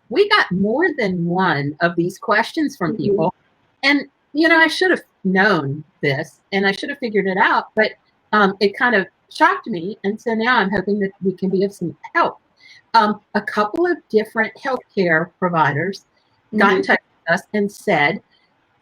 we got more than one of these questions from people. And, I should have known this and I should have figured it out, but it kind of shocked me. And so now I'm hoping that we can be of some help. A couple of different healthcare providers got in touch with us and said,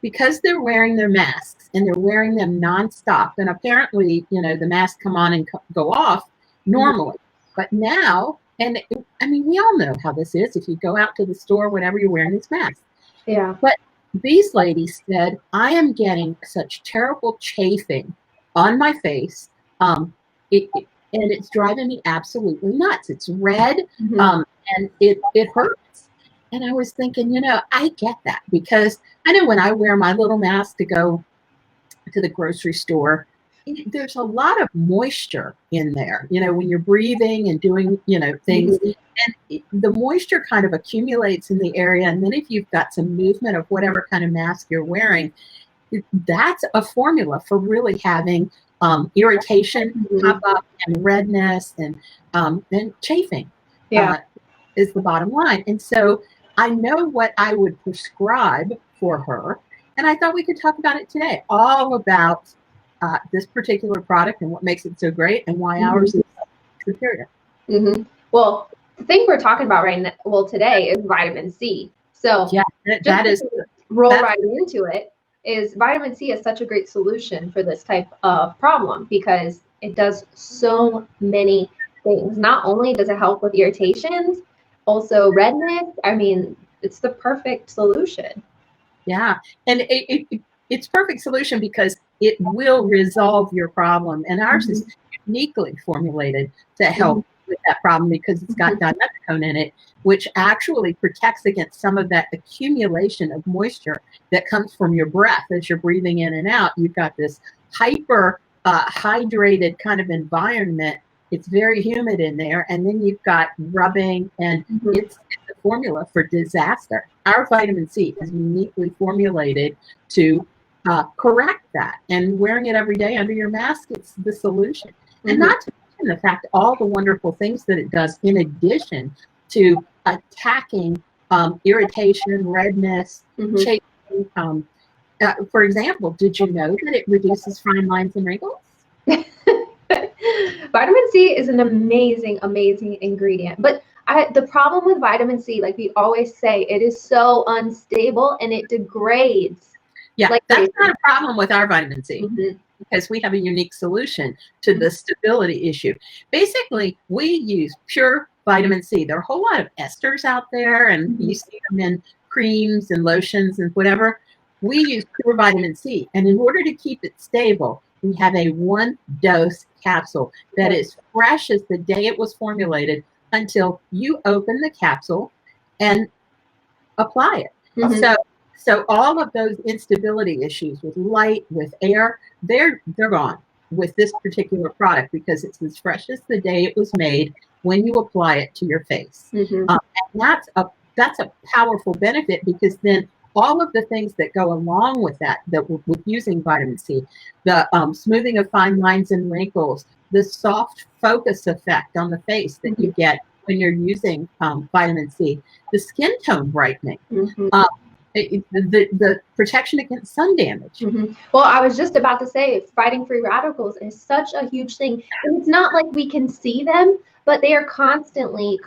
because they're wearing their masks and they're wearing them nonstop, and apparently, the masks come on and go off normally, but now, and we all know how this is. If you go out to the store, whatever, you're wearing these masks. Yeah. But these ladies said, I am getting such terrible chafing on my face. And it's driving me absolutely nuts. It's red, and it hurts. And I was thinking, I get that, because I know when I wear my little mask to go to the grocery store, there's a lot of moisture in there, when you're breathing and doing, things. And the moisture kind of accumulates in the area. And then if you've got some movement of whatever kind of mask you're wearing, that's a formula for really having irritation pop up and redness and chafing is the bottom line. And so I know what I would prescribe for her. And I thought we could talk about it today, all about this particular product and what makes it so great and why ours is superior. Well, the thing we're talking about today is vitamin C. So roll right into it. Is vitamin C is such a great solution for this type of problem because it does so many things. Not only does it help with irritations, also redness. It's the perfect solution. Yeah, and it's perfect solution because it will resolve your problem. And ours is uniquely formulated to help with that problem because it's got dimethicone in it, which actually protects against some of that accumulation of moisture that comes from your breath as you're breathing in and out. You've got this hyper hydrated kind of environment. It's very humid in there, and then you've got rubbing, and it's a formula for disaster. Our vitamin C is uniquely formulated to correct that, and wearing it every day under your mask, it's the solution. And not to mention the fact all the wonderful things that it does in addition to attacking irritation, redness, chafing. For example, did you know that it reduces fine lines and wrinkles? Vitamin C is an amazing, amazing ingredient. But the problem with vitamin C, like we always say, it is so unstable and it degrades. Yeah, that's not a problem with our vitamin C because we have a unique solution to the stability issue. Basically, we use pure vitamin C. There are a whole lot of esters out there, and you see them in creams and lotions and whatever. We use pure vitamin C, and in order to keep it stable, we have a 1-dose capsule that is fresh as the day it was formulated until you open the capsule and apply it. So all of those instability issues with light, with air, they're gone with this particular product because it's as fresh as the day it was made when you apply it to your face. And that's a powerful benefit because then all of the things that go along with that with using vitamin C, the smoothing of fine lines and wrinkles, the soft focus effect on the face that you get when you're using vitamin C, the skin tone brightening, the protection against sun damage. Well, I was just about to say, fighting free radicals is such a huge thing. And it's not like we can see them, but they are constantly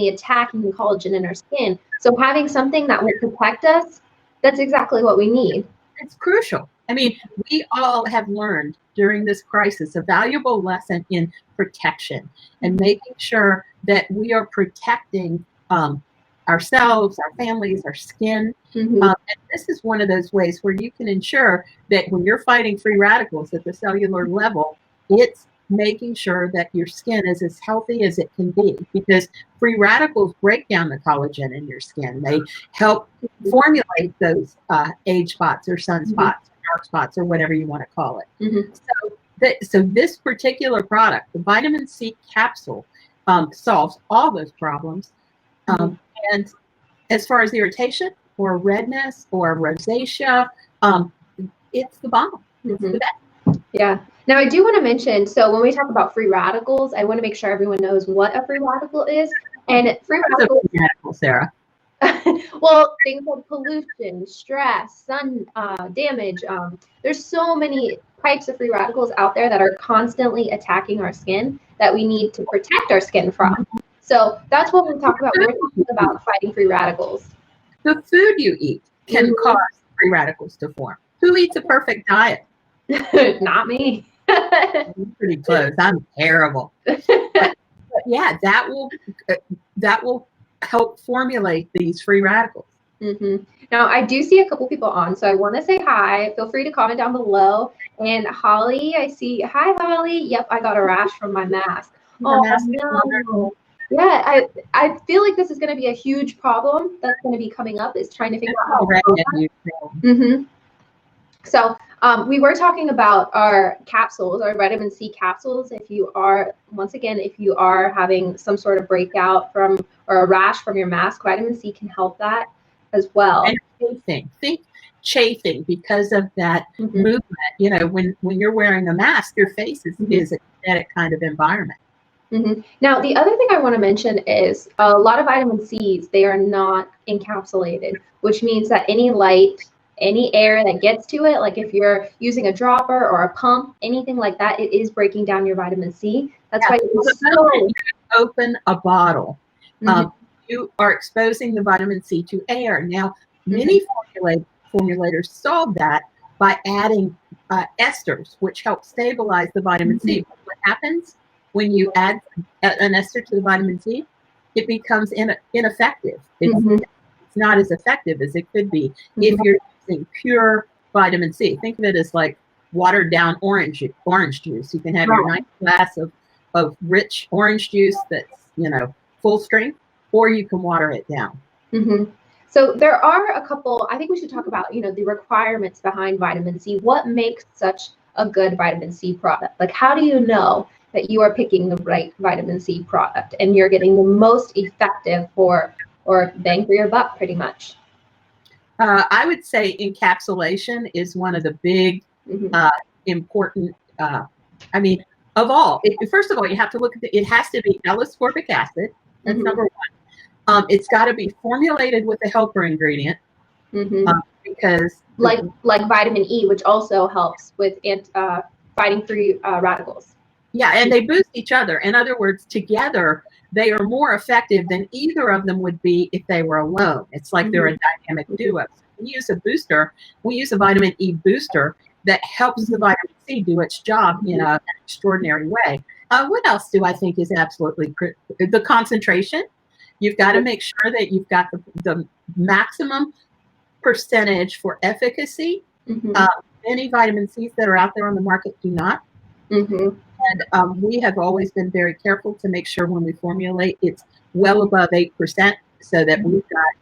attacking the collagen in our skin. So having something that will protect us, that's exactly what we need. It's crucial. We all have learned during this crisis a valuable lesson in protection and making sure that we are protecting ourselves, our families, our skin. And this is one of those ways where you can ensure that when you're fighting free radicals at the cellular level, it's making sure that your skin is as healthy as it can be, because free radicals break down the collagen in your skin. They help formulate those age spots or sunspots, dark spots, or whatever you want to call it. So this particular product, the vitamin C capsule, solves all those problems. And as far as irritation or redness or rosacea, it's the bomb. It's the best. Yeah. Now, I do want to mention, so when we talk about free radicals, I want to make sure everyone knows what a free radical is. And free radicals, Sarah. Well, things like pollution, stress, sun damage. There's so many types of free radicals out there that are constantly attacking our skin that we need to protect our skin from. So that's what we talk about. We're talking about fighting free radicals. The food you eat can cause free radicals to form. Who eats a perfect diet? Not me. I'm pretty close. I'm terrible. But yeah, that will help formulate these free radicals. Now, I do see a couple people on, so I want to say hi. Feel free to comment down below. And Holly, I see. Hi, Holly. Yep, I got a rash from my mask. Oh, no. Yeah, I feel like this is going to be a huge problem that's going to be coming up, is trying to figure out how. So we were talking about our capsules, our vitamin C capsules. If you are, once again, if you are having some sort of breakout from or a rash from your mask, vitamin C can help that as well. And chafing. Think chafing because of that movement. You know, when you're wearing a mask, your face is a kinetic kind of environment. Now, the other thing I want to mention is a lot of vitamin C's, they are not encapsulated, which means that any light, any air that gets to it, like if you're using a dropper or a pump, anything like that, it is breaking down your vitamin C. That's why you open a bottle. You are exposing the vitamin C to air. Now, many formulators solve that by adding esters, which help stabilize the vitamin C. What happens when you add an ester to the vitamin C? It becomes ineffective. It's not as effective as it could be if you're using pure vitamin C. Think of it as like watered down orange juice. You can have your nice glass of rich orange juice that's, you know, full strength, or you can water it down. So there are a couple, I think we should talk about, you know, the requirements behind vitamin C. What makes such a good vitamin C product? Like, how do you know that you are picking the right vitamin C product and you're getting the most effective or bang for your buck, pretty much? I would say encapsulation is one of the big important, I mean, of all. First of all, you have to look at it has to be L-ascorbic acid. That's number one. It's got to be formulated with a helper ingredient because like vitamin E, which also helps with fighting free radicals. Yeah, and they boost each other. In other words, together, they are more effective than either of them would be if they were alone. It's like they're a dynamic duo. So we use a booster. We use a vitamin E booster that helps the vitamin C do its job in an extraordinary way. What else do I think is absolutely critical? The concentration. You've got to make sure that you've got the maximum percentage for efficacy. Many vitamin Cs that are out there on the market do not. And we have always been very careful to make sure when we formulate, it's well above 8% so that we've got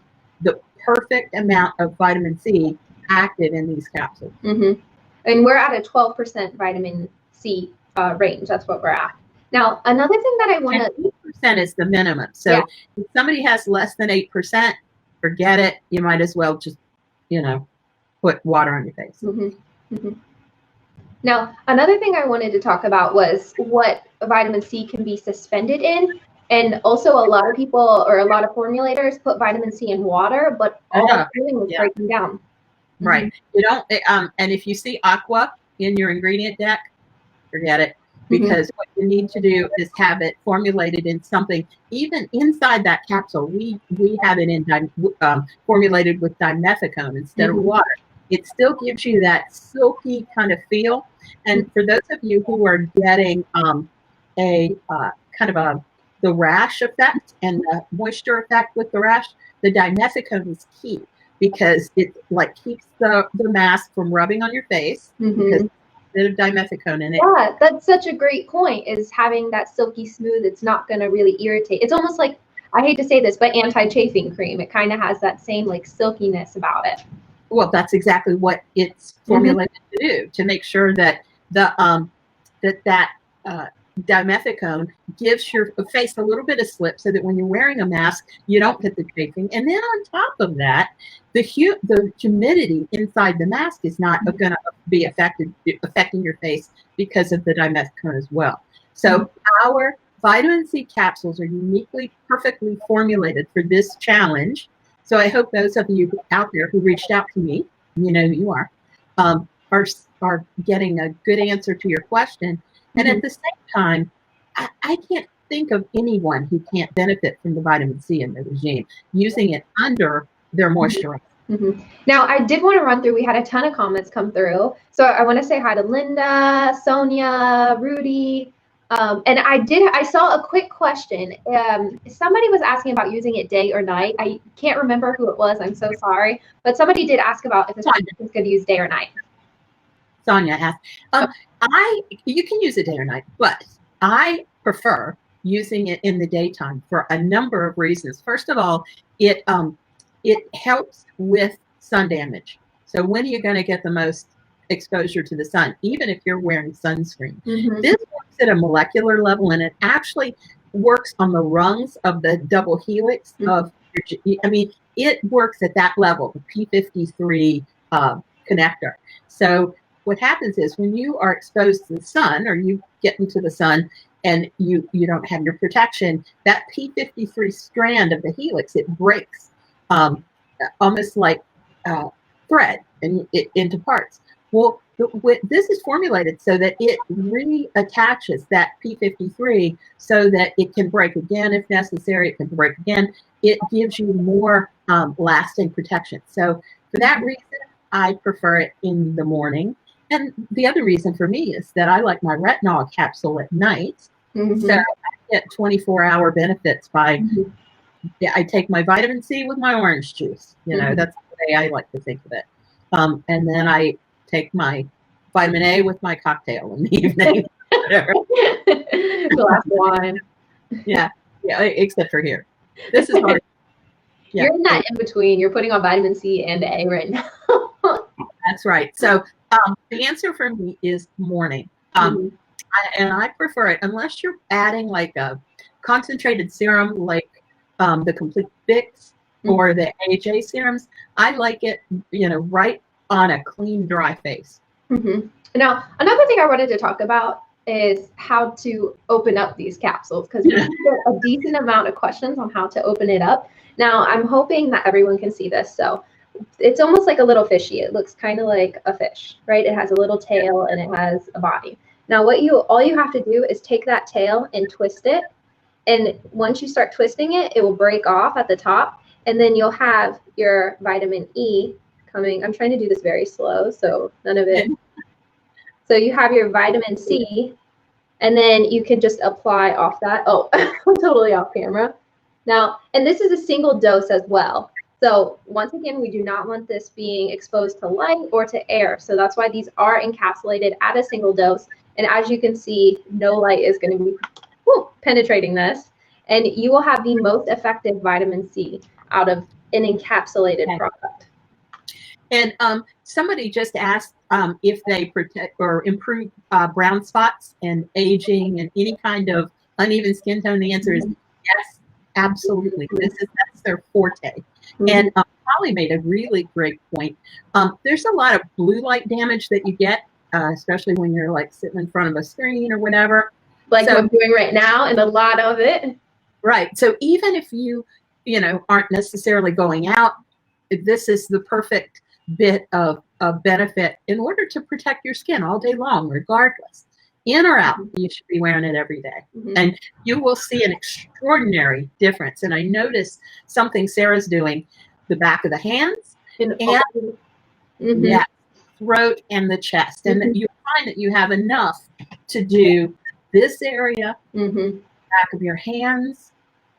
the perfect amount of vitamin C active in these capsules. And we're at a 12% vitamin C range. That's what we're at. Now, another thing that I want to... 8% is the minimum. So if somebody has less than 8%, forget it. You might as well just, you know, put water on your face. Now, another thing I wanted to talk about was what vitamin C can be suspended in. And also a lot of people or a lot of formulators put vitamin C in water, but all it's doing is breaking down. Right. You don't, and if you see aqua in your ingredient deck, forget it. Because what you need to do is have it formulated in something, even inside that capsule. We have it in formulated with dimethicone instead of water. It still gives you that silky kind of feel. And for those of you who are getting the rash effect and the moisture effect with the rash, the dimethicone is key because it like keeps the mask from rubbing on your face because bit of dimethicone in it. Yeah, that's such a great point, is having that silky smooth. It's not going to really irritate. It's almost like, I hate to say this, but anti-chafing cream. It kind of has that same like silkiness about it. Well, that's exactly what it's formulated to do, to make sure that the dimethicone gives your face a little bit of slip so that when you're wearing a mask, you don't get the chafing. And then on top of that, the humidity inside the mask is not going to be affecting your face because of the dimethicone as well. So our vitamin C capsules are uniquely, perfectly formulated for this challenge So I hope those of you out there who reached out to me, you know who you are, are getting a good answer to your question. And at the same time, I can't think of anyone who can't benefit from the vitamin C in their regime, using it under their moisturizer. Now, I did want to run through, we had a ton of comments come through. So I want to say hi to Linda, Sonia, Rudy. And I saw a quick question. Somebody was asking about using it day or night. I can't remember who it was. I'm so sorry. But somebody did ask about if it's good to use day or night. Sonia asked. You can use it day or night, but I prefer using it in the daytime for a number of reasons. First of all, it helps with sun damage. So when are you going to get the most exposure to the sun, even if you're wearing sunscreen? This works at a molecular level, and it actually works on the rungs of the double helix of your, I mean, it works at that level, the P53 connector. So what happens is when you are exposed to the sun, or you get into the sun and you don't have your protection, that P53 strand of the helix, it breaks almost like thread into parts. Well, this is formulated so that it reattaches that P53 so that it can break again if necessary. It can break again. It gives you more lasting protection. So for that reason, I prefer it in the morning. And the other reason for me is that I like my retinol capsule at night. So I get 24-hour benefits by, I take my vitamin C with my orange juice. You know, that's the way I like to think of it. And then I take my vitamin A with my cocktail in the evening. Glass of wine. Yeah, except for here. This is hard. Yeah. You're in that in between. You're putting on vitamin C and A right now. That's right. So the answer for me is morning. And I prefer it unless you're adding like a concentrated serum like the Complete Fix or the AHA serums. I like it, right on a clean, dry face. Now, another thing I wanted to talk about is how to open up these capsules, because we get a decent amount of questions on how to open it up. Now, I'm hoping that everyone can see this. So it's almost like a little fishy. It looks kind of like a fish, right? It has a little tail and it has a body. Now, all you have to do is take that tail and twist it. And once you start twisting it, it will break off at the top. And then you'll have your vitamin E coming. I'm trying to do this very slow, so none of it. So you have your vitamin C, and then you can just apply off that. Oh, I'm totally off camera. Now, and this is a single dose as well. So once again, we do not want this being exposed to light or to air. So that's why these are encapsulated at a single dose. And as you can see, no light is going to be penetrating this. And you will have the most effective vitamin C out of an encapsulated product. And somebody just asked if they protect or improve brown spots and aging and any kind of uneven skin tone. The answer is yes, absolutely. That's their forte. And Holly made a really great point. There's a lot of blue light damage that you get, especially when you're like sitting in front of a screen or whatever. Like I'm doing right now, and a lot of it. Right. So even if you aren't necessarily going out, this is the perfect bit of benefit in order to protect your skin all day long, regardless. In or out, you should be wearing it every day. And you will see an extraordinary difference. And I noticed something Sarah's doing, the back of the hands and throat and the chest. And you find that you have enough to do this area, back of your hands,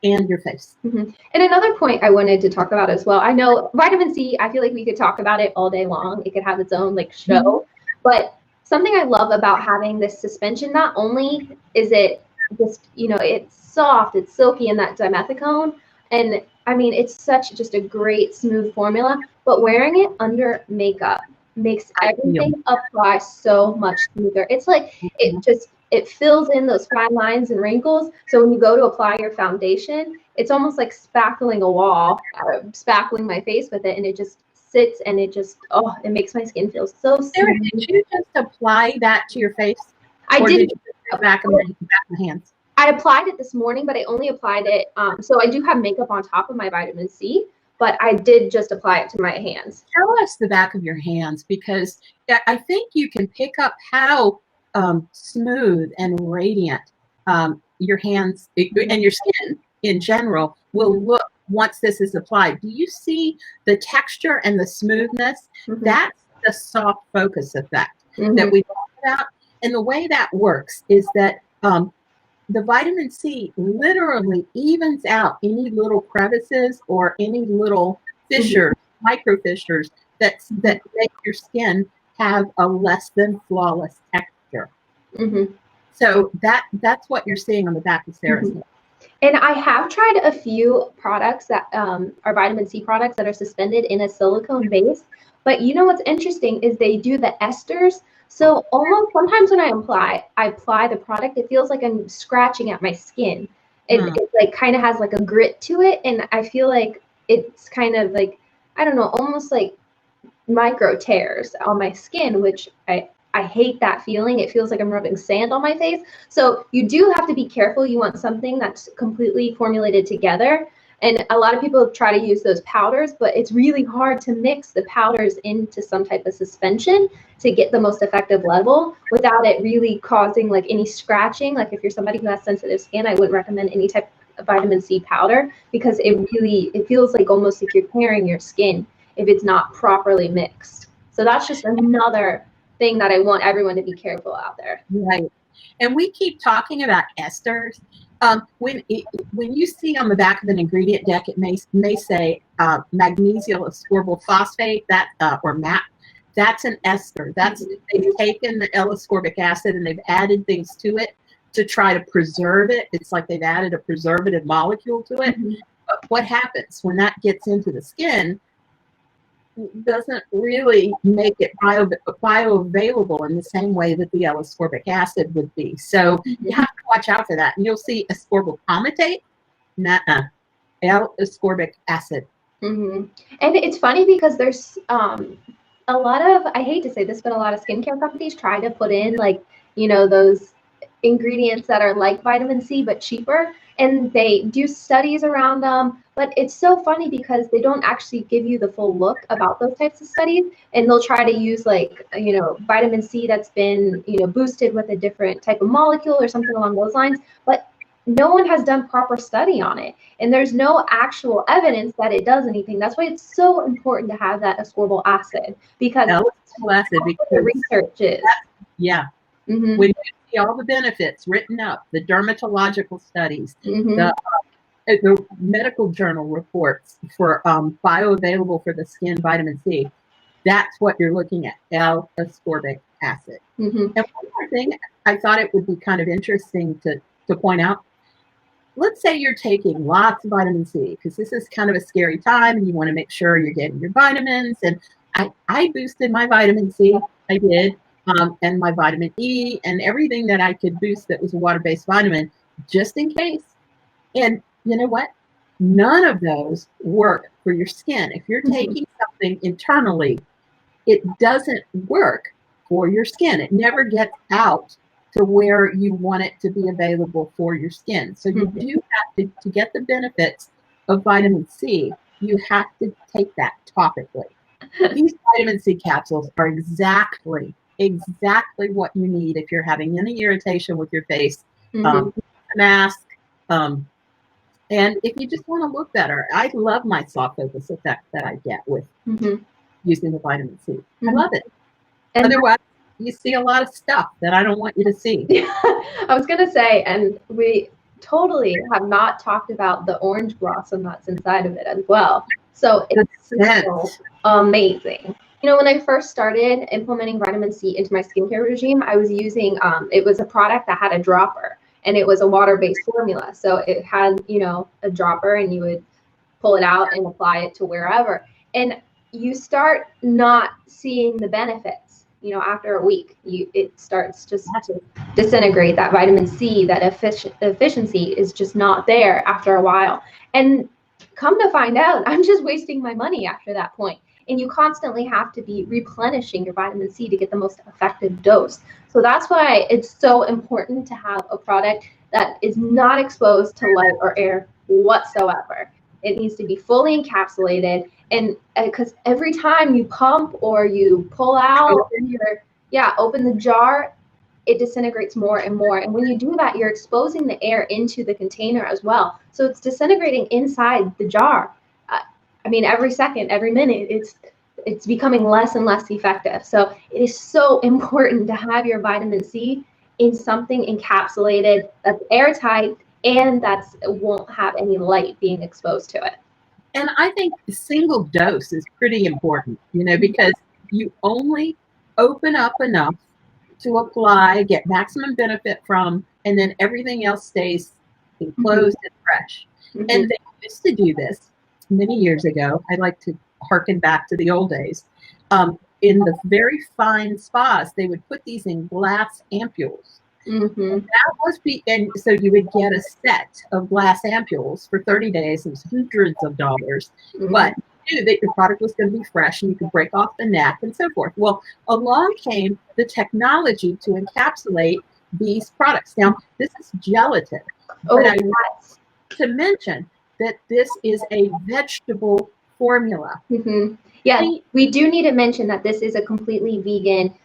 and your face. And another point I wanted to talk about as well, I know vitamin C, I feel like we could talk about it all day long. It could have its own show. But something I love about having this suspension, not only is it just, it's soft, it's silky in that dimethicone. And I mean, it's just a great smooth formula, but wearing it under makeup makes everything apply so much smoother. It's like, it fills in those fine lines and wrinkles. So when you go to apply your foundation, it's almost like spackling a wall, spackling my face with it, and it just sits and it makes my skin feel so smooth. Sarah, did you just apply that to your face? I did. Back of the hands. I applied it this morning, but I only applied it. So I do have makeup on top of my vitamin C, but I did just apply it to my hands. Show us the back of your hands, because I think you can pick up how smooth and radiant your hands and your skin in general will look once this is applied. Do you see the texture and the smoothness? That's the soft focus effect that we talk about. And the way that works is that the vitamin C literally evens out any little crevices or any little fissures, micro fissures that make your skin have a less than flawless texture. So that's what you're seeing on the back of Sarah's hand. And I have tried a few products that are vitamin C products that are suspended in a silicone base. But you know what's interesting is they do the esters. So almost sometimes when I apply the product, it feels like I'm scratching at my skin. It like kind of has like a grit to it. And I feel like it's kind of like, I don't know, almost like micro tears on my skin, which I hate that feeling. It feels like I'm rubbing sand on my face. So you do have to be careful. You want something that's completely formulated together. And a lot of people try to use those powders, but it's really hard to mix the powders into some type of suspension to get the most effective level without it really causing like any scratching. Like if you're somebody who has sensitive skin, I wouldn't recommend any type of vitamin C powder, because it feels like almost like you're tearing your skin if it's not properly mixed. So that's just another thing that I want everyone to be careful out there. Right. And we keep talking about esters. When you see on the back of an ingredient deck, it may say magnesium ascorbic phosphate, or MAP. That's an ester. They've taken the L-ascorbic acid and they've added things to it to try to preserve it. It's like they've added a preservative molecule to it. But what happens when that gets into the skin? Doesn't really make it bioavailable in the same way that the L-ascorbic acid would be. So you have to watch out for that. And you'll see ascorbic palmitate, L-ascorbic acid. And it's funny because there's a lot of, I hate to say this, but a lot of skincare companies try to put in like, you know, those ingredients that are like vitamin C but cheaper, and they do studies around them. But it's so funny because they don't actually give you the full look about those types of studies, and they'll try to use like, you know, vitamin C that's been, you know, boosted with a different type of molecule or something along those lines. But no one has done proper study on it, and there's no actual evidence that it does anything. That's why it's so important to have that ascorbic acid, because the research is. When you see all the benefits written up, the dermatological studies, the medical journal reports for bioavailable for the skin vitamin C, that's what you're looking at, L-ascorbic acid. And one more thing, I thought it would be kind of interesting to point out. Let's say you're taking lots of vitamin C, because this is kind of a scary time and you want to make sure you're getting your vitamins. And I boosted my vitamin C, I did, and my vitamin E and everything that I could boost that was a water-based vitamin, just in case. And you know what? None of those work for your skin. If you're taking something internally, it doesn't work for your skin. It never gets out to where you want it to be available for your skin. So you do have to get the benefits of vitamin C, you have to take that topically. These vitamin C capsules are exactly what you need if you're having any irritation with your face, mask, and if you just want to look better. I love my soft focus effect that I get with using the vitamin C. I love it. And otherwise, you see a lot of stuff that I don't want you to see. I was going to say, and we totally have not talked about the orange blossom that's inside of it as well. So it's so amazing. You know, when I first started implementing vitamin C into my skincare regime, I was using, it was a product that had a dropper, and it was a water-based formula. So it had, you know, a dropper, and you would pull it out and apply it to wherever. And you start not seeing the benefits. You know, after a week, it starts just to disintegrate. That vitamin C, that efficiency is just not there after a while. And come to find out, I'm just wasting my money after that point. And you constantly have to be replenishing your vitamin C to get the most effective dose. So that's why it's so important to have a product that is not exposed to light or air whatsoever. It needs to be fully encapsulated. And because every time you pump or you pull out, open the jar, it disintegrates more and more. And when you do that, you're exposing the air into the container as well. So it's disintegrating inside the jar. I mean, every second, every minute, it's becoming less and less effective. So it is so important to have your vitamin C in something encapsulated that's airtight and that won't have any light being exposed to it. And I think single dose is pretty important, because you only open up enough to apply, get maximum benefit from, and then everything else stays enclosed and fresh. And they used to do this many years ago. I like to harken back to the old days. In the very fine spas, they would put these in glass ampules. That was and so you would get a set of glass ampules for 30 days. It was hundreds of dollars, but you knew that your product was going to be fresh and you could break off the neck and so forth. Well, along came the technology to encapsulate these products. Now, this is gelatin, but I want to mention that this is a vegetable formula. Yeah, we do need to mention that this is a completely vegan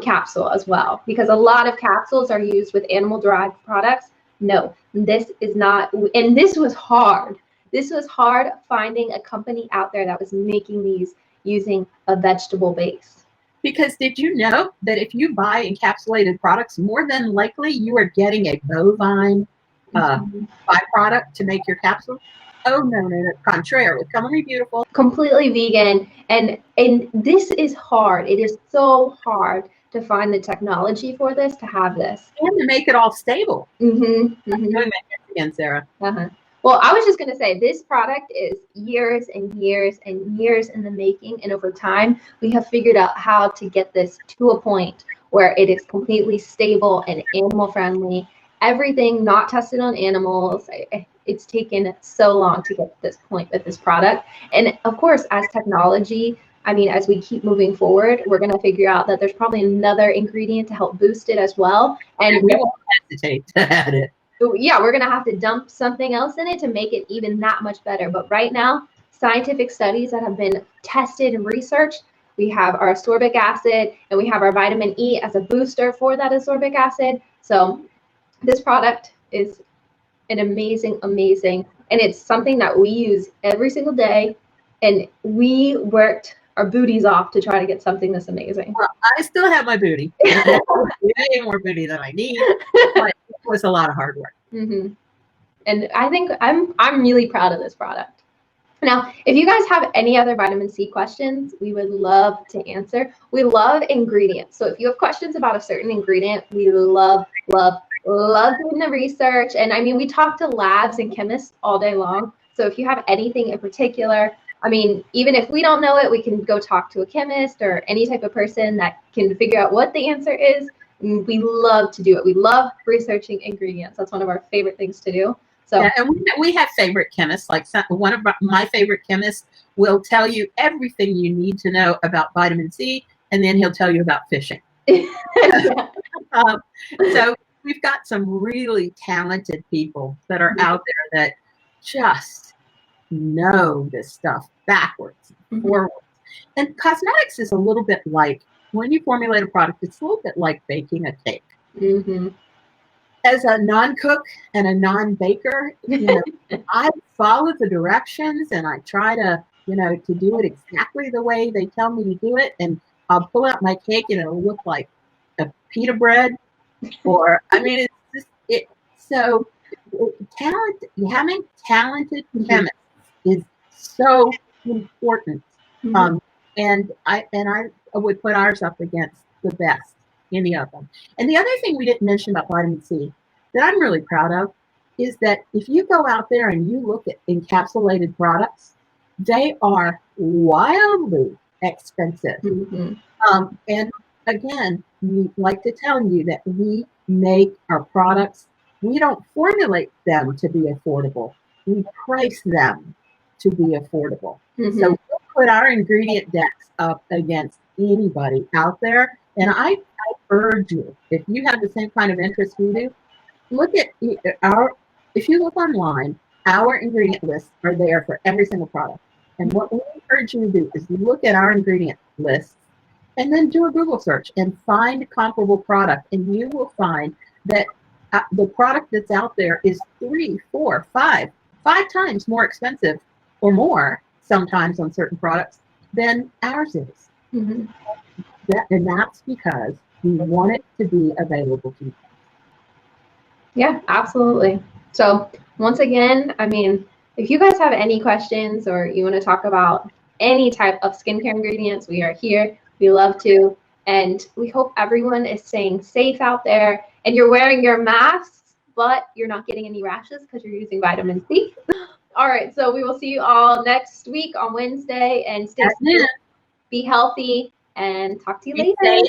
capsule as well, because a lot of capsules are used with animal-derived products. No, this is not, and this was hard. This was hard finding a company out there that was making these using a vegetable base. Because did you know that if you buy encapsulated products, more than likely you are getting a bovine byproduct to make your capsule? Oh, no, contrary. Come on, be beautiful. Completely vegan. And this is hard. It is so hard to find the technology for this, to have this. And to make it all stable. Doing that again, Sarah. Well, I was just going to say, this product is years and years and years in the making. And over time, we have figured out how to get this to a point where it is completely stable and animal friendly. Everything not tested on animals. It's taken so long to get to this point with this product. And of course, as technology, as we keep moving forward, we're going to figure out that there's probably another ingredient to help boost it as well. And we won't hesitate to add it. Yeah, we're going to have to dump something else in it to make it even that much better. But right now, scientific studies that have been tested and researched, we have our ascorbic acid and we have our vitamin E as a booster for that ascorbic acid. So this product is an amazing, and it's something that we use every single day. And we worked our booties off to try to get something this amazing. Well, I still have my booty. I have more booty than I need, but it was a lot of hard work. And I think I'm really proud of this product. Now, if you guys have any other vitamin C questions, we would love to answer. We love ingredients. So if you have questions about a certain ingredient, we love doing the research. And we talk to labs and chemists all day long. So if you have anything in particular, even if we don't know it, we can go talk to a chemist or any type of person that can figure out what the answer is. We love to do it. We love researching ingredients. That's one of our favorite things to do. So, yeah, and we have favorite chemists. Like one of my favorite chemists will tell you everything you need to know about vitamin C, and then he'll tell you about fishing. So we've got some really talented people that are out there that just know this stuff backwards, forwards. And cosmetics is a little bit like, when you formulate a product, it's a little bit like baking a cake. As a non-cook and a non-baker, I follow the directions and I try to, to do it exactly the way they tell me to do it. And I'll pull out my cake and it'll look like a pita bread, or it's just so having talented chemists is so important. And I would put ours up against the best, any of them. And the other thing we didn't mention about vitamin C that I'm really proud of is that if you go out there and you look at encapsulated products, they are wildly expensive. And again, we like to tell you that we make our products, we don't formulate them to be affordable. We price them to be affordable. So we'll put our ingredient decks up against anybody out there. And I urge you, if you have the same kind of interest we do, look at if you look online, Our ingredient lists are there for every single product. And what we encourage you to do is look at our ingredient lists and then do a Google search and find comparable product. And you will find that the product that's out there is 3, 4, 5 times more expensive or more sometimes on certain products than ours is. Mm-hmm. And that's because we want it to be available to you. Yeah, absolutely. So once again, I mean, if you guys have any questions or you want to talk about any type of skincare ingredients, we are here. We love to. And we hope everyone is staying safe out there and you're wearing your masks, but you're not getting any rashes because you're using vitamin C. All right. So we will see you all next week on Wednesday, and stay safe, be healthy, and talk to you later.